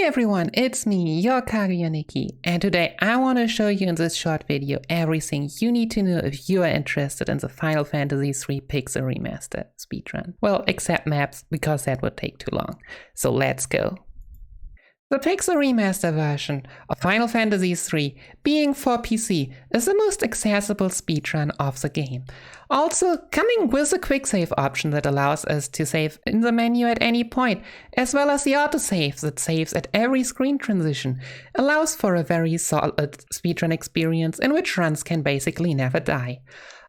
Hey everyone, it's me, your Kaguya-Nikki, and today I want to show you in this short video everything you need to know if you are interested in the Final Fantasy III Pixel Remaster speedrun. Well, except maps, because that would take too long. So let's go. The Pixel Remaster version of Final Fantasy III, being for PC, is the most accessible speedrun of the game. Also, coming with a quick save option that allows us to save in the menu at any point, as well as the autosave that saves at every screen transition, allows for a very solid speedrun experience in which runs can basically never die.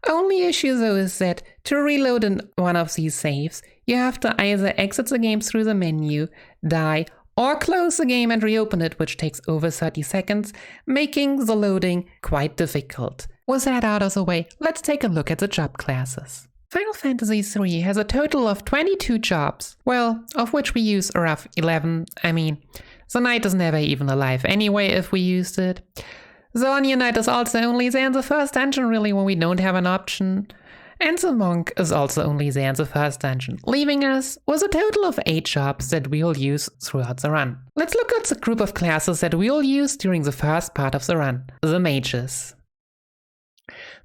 Only issue though is that to reload in one of these saves, you have to either exit the game through the menu, die, or close the game and reopen it, which takes over 30 seconds, making the loading quite difficult. With that out of the way, let's take a look at the job classes. Final Fantasy III has a total of 22 jobs, well, of which we use a rough 11. The knight is never even alive anyway if we used it. The Onion Knight is also only there in the first dungeon really when we don't have an option. And the monk is also only there in the first dungeon, leaving us with a total of 8 jobs that we'll use throughout the run. Let's look at the group of classes that we'll use during the first part of the run, the mages.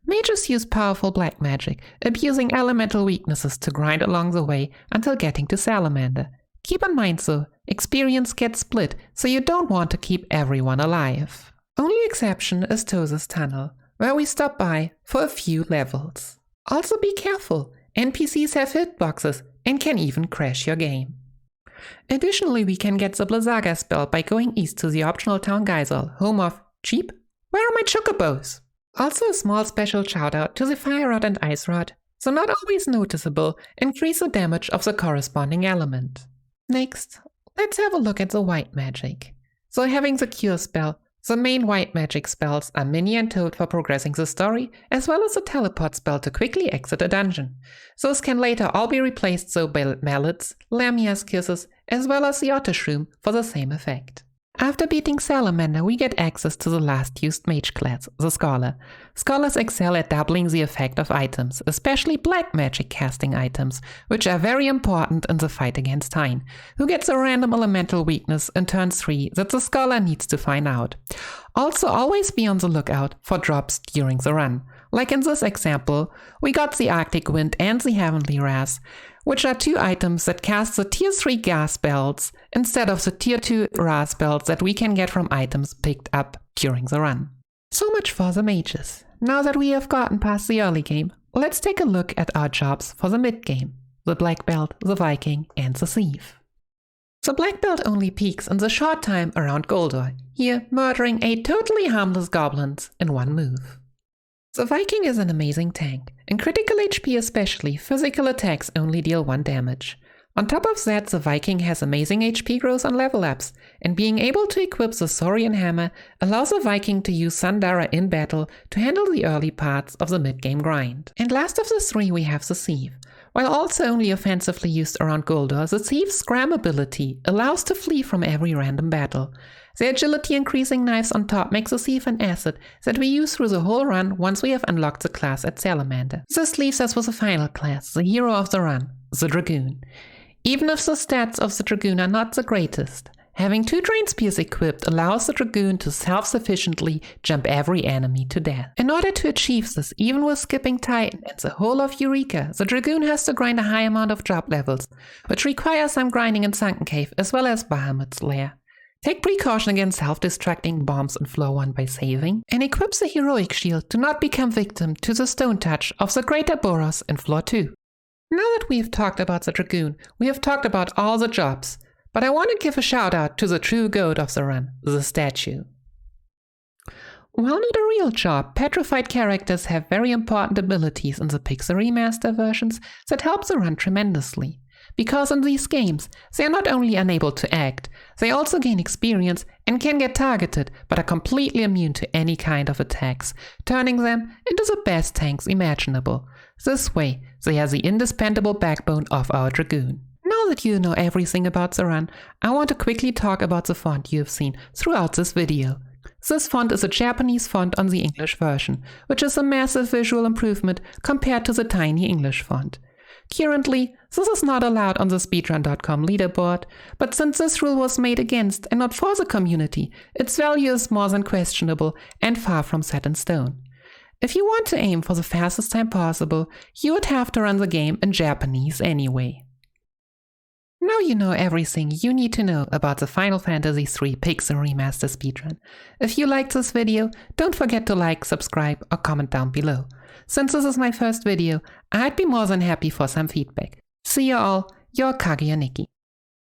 Mages use powerful black magic, abusing elemental weaknesses to grind along the way until getting to Salamander. Keep in mind though, experience gets split, so you don't want to keep everyone alive. Only exception is Toza's Tunnel, where we stop by for a few levels. Also be careful, NPCs have hitboxes and can even crash your game. Additionally, we can get the Blizzaga spell by going east to the optional town Geisel, home of Cheap? Where are my chocobos? Also a small special shout out to the Fire Rod and Ice Rod, so not always noticeable, increase the damage of the corresponding element. Next, let's have a look at the white magic. So having the Cure spell, the main white magic spells are Minnie and Toad for progressing the story, as well as the teleport spell to quickly exit a dungeon. Those can later all be replaced though by Mallets, Lamia's Kisses, as well as the Otter Shroom for the same effect. After beating Salamander, we get access to the last used mage class, the Scholar. Scholars excel at doubling the effect of items, especially black magic casting items, which are very important in the fight against Hein, who gets a random elemental weakness in turn 3 that the Scholar needs to find out. Also, always be on the lookout for drops during the run. Like in this example, we got the Arctic Wind and the Heavenly Wrath, which are 2 items that cast the tier 3 gas spells instead of the tier 2 Wrath spells that we can get from items picked up during the run. So much for the mages. Now that we have gotten past the early game, let's take a look at our jobs for the mid game, the Black Belt, the Viking, and the Thief. The Black Belt only peaks in the short time around Goldor, here murdering 8 totally harmless goblins in one move. The Viking is an amazing tank. In critical HP especially, physical attacks only deal 1 damage. On top of that, the Viking has amazing HP growth on level ups, and being able to equip the Saurian Hammer allows the Viking to use Sundara in battle to handle the early parts of the mid-game grind. And last of the 3 we have the Thief. While also only offensively used around Goldor, the Thief's Scram ability allows to flee from every random battle. The agility increasing knives on top makes the Thief an asset that we use through the whole run once we have unlocked the class at Salamander. This leaves us with the final class, the hero of the run, the Dragoon. Even if the stats of the Dragoon are not the greatest, having 2 Drain Spears equipped allows the Dragoon to self-sufficiently jump every enemy to death. In order to achieve this, even with skipping Titan and the whole of Eureka, the Dragoon has to grind a high amount of job levels, which requires some grinding in Sunken Cave as well as Bahamut's Lair. Take precaution against self-destructing bombs in floor 1 by saving, and equips the heroic shield to not become victim to the stone touch of the Greater Boros in floor 2. Now that we've talked about the Dragoon, we have talked about all the jobs, but I want to give a shout out to the true goat of the run, the statue. While not a real job, petrified characters have very important abilities in the Pixel Remaster versions that help the run tremendously. Because in these games, they are not only unable to act, they also gain experience and can get targeted, but are completely immune to any kind of attacks, turning them into the best tanks imaginable. This way, they are the indispensable backbone of our Dragoon. Now that you know everything about the run, I want to quickly talk about the font you have seen throughout this video. This font is a Japanese font on the English version, which is a massive visual improvement compared to the tiny English font. Currently, this is not allowed on the speedrun.com leaderboard, but since this rule was made against and not for the community, its value is more than questionable and far from set in stone. If you want to aim for the fastest time possible, you would have to run the game in Japanese anyway. Now you know everything you need to know about the Final Fantasy III Pixel Remaster speedrun. If you liked this video, don't forget to like, subscribe, or comment down below. Since this is my first video, I'd be more than happy for some feedback. See you all, your Kaguya Nikki.